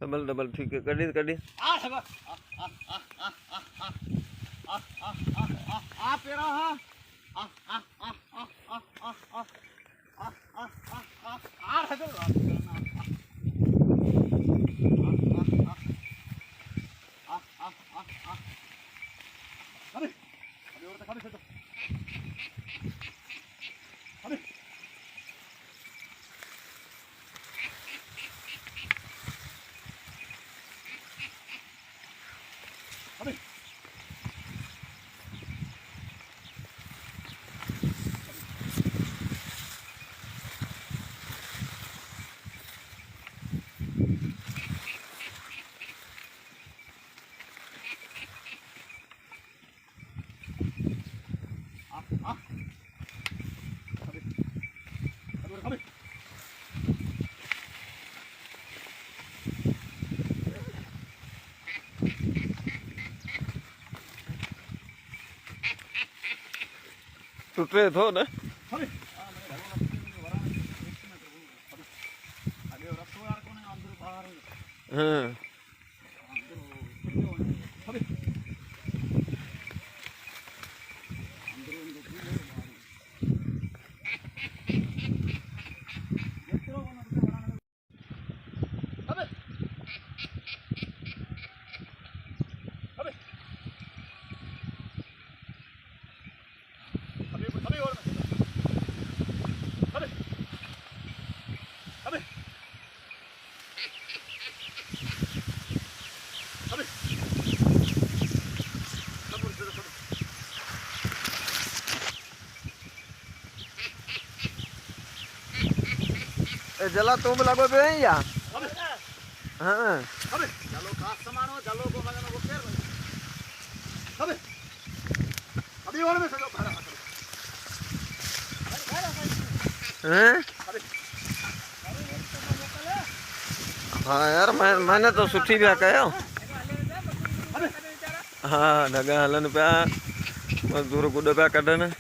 double double ठीक है कड़ी कड़ी टूटे थो ना हाँ जला तुम लगो पे या हाँ जलो खास सामान हो जलो को लगना वो केर अबे अभी और में सजो भरा हैं हाँ यार मैंने तो सुठी भी कयो हाँ ढगा हलन पिया मजदूर गुड पिया कढन